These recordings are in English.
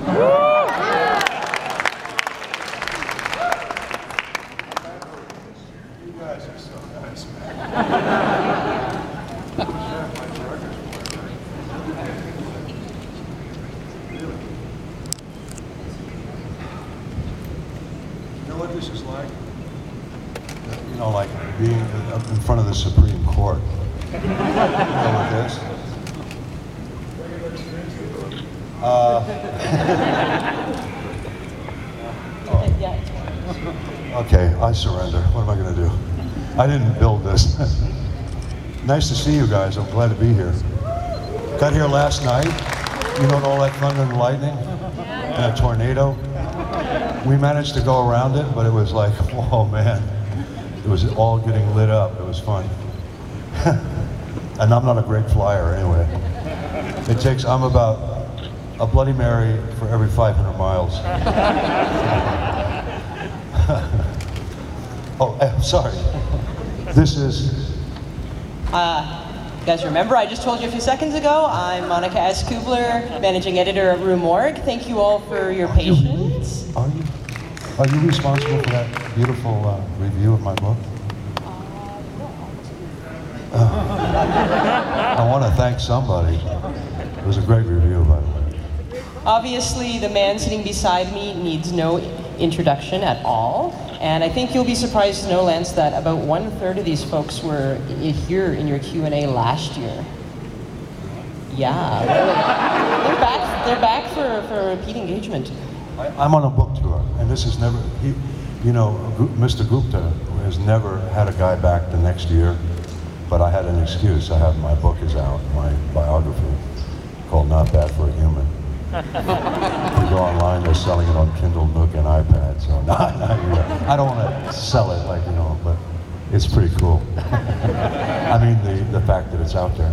You guys are so nice, man. Really? You know what this is like? You know, like being up in front of the Supreme Court. You know what this? Okay, I surrender. What am I going to do? I didn't build this. Nice to see you guys. I'm glad to be here. Got here last night. You know, all that thunder and lightning and a tornado. We managed to go around it, but it was like, oh man, it was all getting lit up. It was fun. And I'm not a great flyer anyway. It takes, I'm about a Bloody Mary for every 500 miles. Oh, sorry. This is... You guys remember, I just told you a few seconds ago, I'm Monica S. Kubler, managing editor at Rue Morgue. Thank you all for your patience. Are you responsible for that beautiful review of my book? I want to thank somebody. It was a great review, by the way. Obviously, the man sitting beside me needs no introduction at all. And I think you'll be surprised to know, Lance, that about 1/3 of these folks were here in your Q&A last year. Yeah, really. They're back for repeat engagement. I'm on a book tour, and this is never, you know, Mr. Gupta has never had a guy back the next year, but I had an excuse. My book is out, my biography, called Not Bad for a Human. If you go online, they're selling it on Kindle, Nook, and iPad, so I don't want to sell it like, you know, but it's pretty cool. I mean, the fact that it's out there.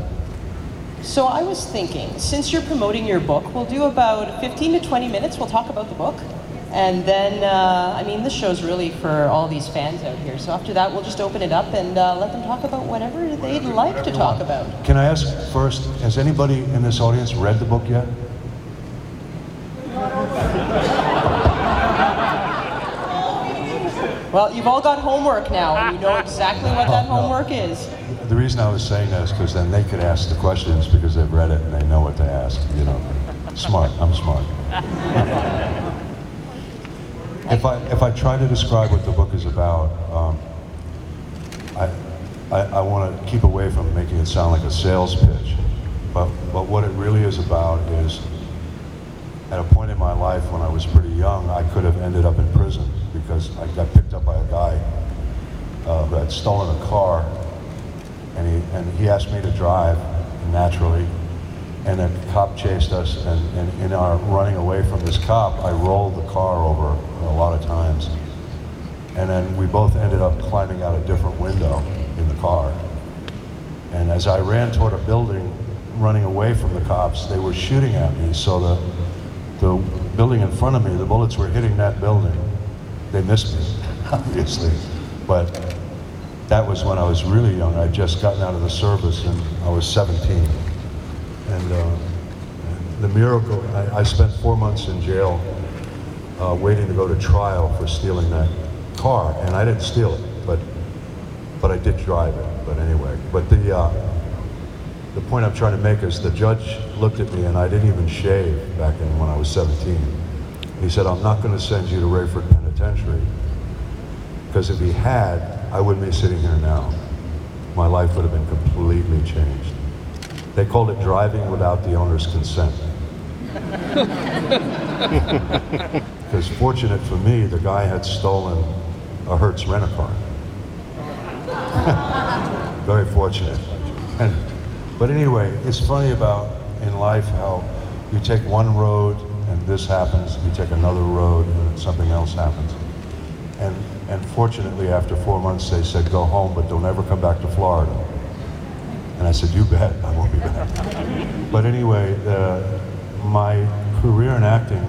So I was thinking, since you're promoting your book, we'll do about 15 to 20 minutes, we'll talk about the book. And then, I mean, this show's really for all these fans out here. So after that, we'll just open it up and let them talk about whatever they'd like to talk about. Can I ask first, has anybody in this audience read the book yet? Well, you've all got homework now, and you know exactly what that homework is. The reason I was saying that is because then they could ask the questions because they've read it and they know what to ask, you know. Smart, I'm smart. If I try to describe what the book is about, I want to keep away from making it sound like a sales pitch. But what it really is about is, at a point in my life when I was pretty young, I could have ended up in prison because I got picked up by a guy who had stolen a car, and he asked me to drive, naturally, and a cop chased us, and in our running away from this cop, I rolled the car over a lot of times, and then we both ended up climbing out a different window in the car, and as I ran toward a building, running away from the cops, they were shooting at me, so the building in front of me, the bullets were hitting that building. They missed me, obviously, but that was when I was really young. I'd just gotten out of the service and I was 17. And the miracle, I spent 4 months in jail waiting to go to trial for stealing that car, and I didn't steal it, but I did drive it, but anyway. But the point I'm trying to make is the judge looked at me, and I didn't even shave back when I was 17. He said, I'm not going to send you to Rayford Penitentiary, because if he had, I wouldn't be sitting here now. My life would have been completely changed. They called it driving without the owner's consent. Because fortunate for me, the guy had stolen a Hertz rent-a-car. Very fortunate. But anyway, it's funny about in life how you take one road and this happens, you take another road and something else happens. And fortunately, after 4 months, they said, go home, but don't ever come back to Florida. And I said, you bet, I won't be back. But anyway, my career in acting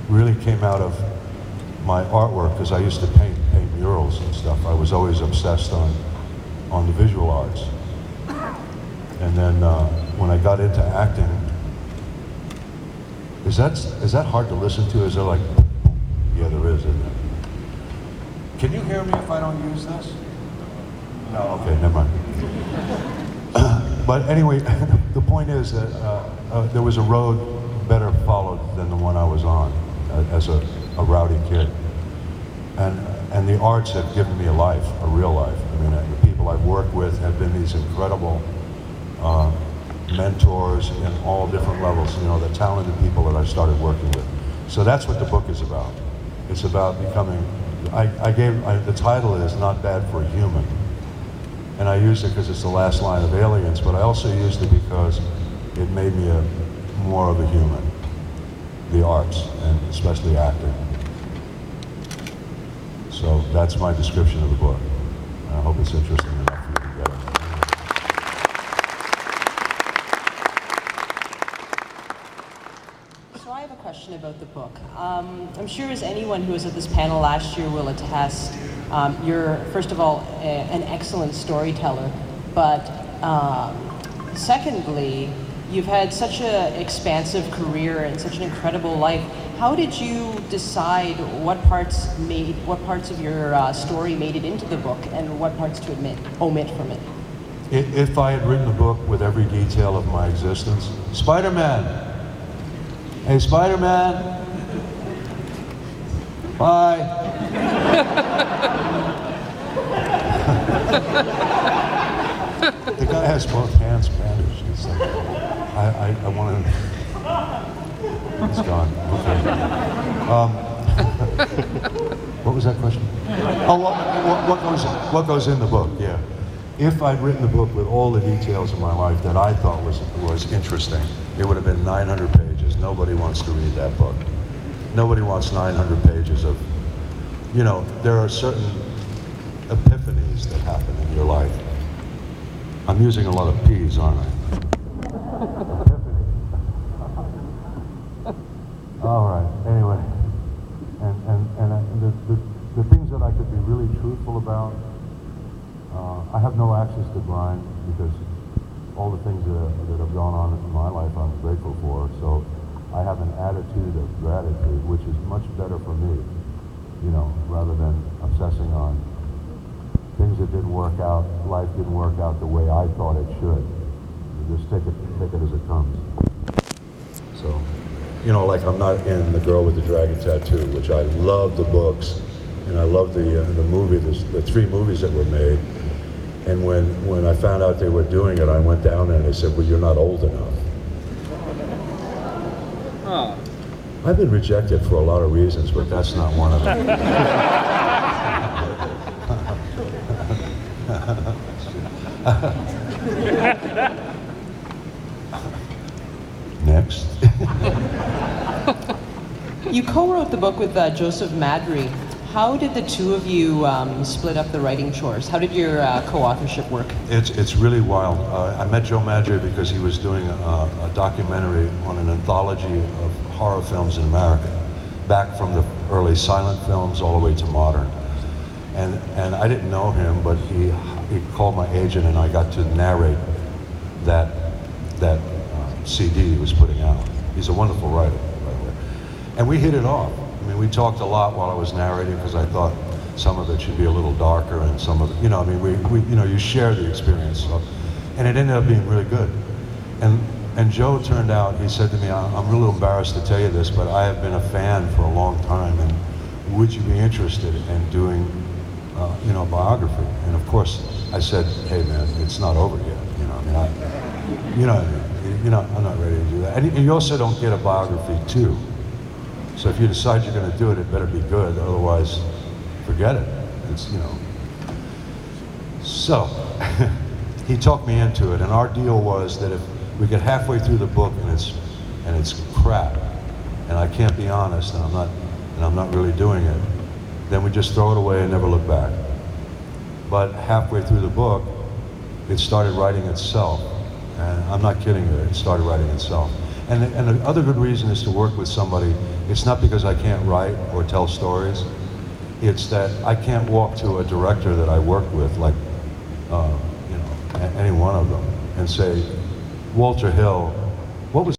really came out of my artwork, because I used to paint murals and stuff. I was always obsessed on the visual arts. And then when I got into acting, Is that hard to listen to? Is there like, yeah, there is, isn't it? Can you hear me if I don't use this? No, okay, never mind. But anyway, the point is that there was a road better followed than the one I was on as a rowdy kid. And the arts have given me a life, a real life. I mean, the people I've worked with have been these incredible mentors in all different levels, you know, the talented people that I started working with. So that's what the book is about. It's about becoming, the title is Not Bad for a Human. And I used it because it's the last line of Aliens, but I also used it because it made me more of a human, the arts, and especially acting. So that's my description of the book. I hope it's interesting enough for you to get it. So I have a question about the book. I'm sure as anyone who was at this panel last year will attest, you're, first of all, an excellent storyteller, but secondly, you've had such an expansive career and such an incredible life. How did you decide what parts of your story made it into the book and what parts to omit from it? If I had written a book with every detail of my existence, Spider-Man! Hey, Spider-Man! Bye! The guy has both hands bandaged. It's like, I want to... It's gone. Okay. What was that question? Oh, what goes in the book? Yeah. If I'd written the book with all the details of my life that I thought was interesting, it would have been 900 pages. Nobody wants to read that book. Nobody wants 900 pages of, you know, there are certain epiphanies that happen in your life. I'm using a lot of P's, aren't I? All right. Anyway, and the things that I could be really truthful about, I have no access to grind because all the things that have gone on in my life I'm grateful for. So I have an attitude of gratitude, which is much better for me, you know, rather than obsessing on things that didn't work out. Life didn't work out the way I thought it should. You just take it as it comes. So. You know, like I'm not in The Girl with the Dragon Tattoo, which I love the books, and I love the movie, the 3 movies that were made. And when I found out they were doing it, I went down there and they said, well, you're not old enough. Oh. I've been rejected for a lot of reasons, but that's not one of them. Next. You co-wrote the book with Joseph Madry. How did the two of you split up the writing chores? How did your co-authorship work? It's really wild. I met Joe Madry because he was doing a documentary on an anthology of horror films in America, back from the early silent films all the way to modern. And I didn't know him, but he called my agent and I got to narrate that CD he was putting out. He's a wonderful writer, by the way. And we hit it off. I mean, we talked a lot while I was narrating because I thought some of it should be a little darker and some of it, you know, I mean, we you know, you share the experience. So, and it ended up being really good. And Joe turned out, he said to me, I'm a little embarrassed to tell you this, but I have been a fan for a long time, and would you be interested in doing, you know, a biography? And of course, I said, hey man, it's not over yet, you know, I mean, I'm not ready to do that. And you also don't get a biography too. So if you decide you're going to do it, it better be good. Otherwise, forget it. It's, you know. So he talked me into it, and our deal was that if we get halfway through the book and it's crap, and I can't be honest, and I'm not really doing it, then we just throw it away and never look back. But halfway through the book, it started writing itself. And I'm not kidding you, it started writing itself. And the other good reason is to work with somebody. It's not because I can't write or tell stories. It's that I can't walk to a director that I work with, like, you know, any one of them, and say, Walter Hill, what was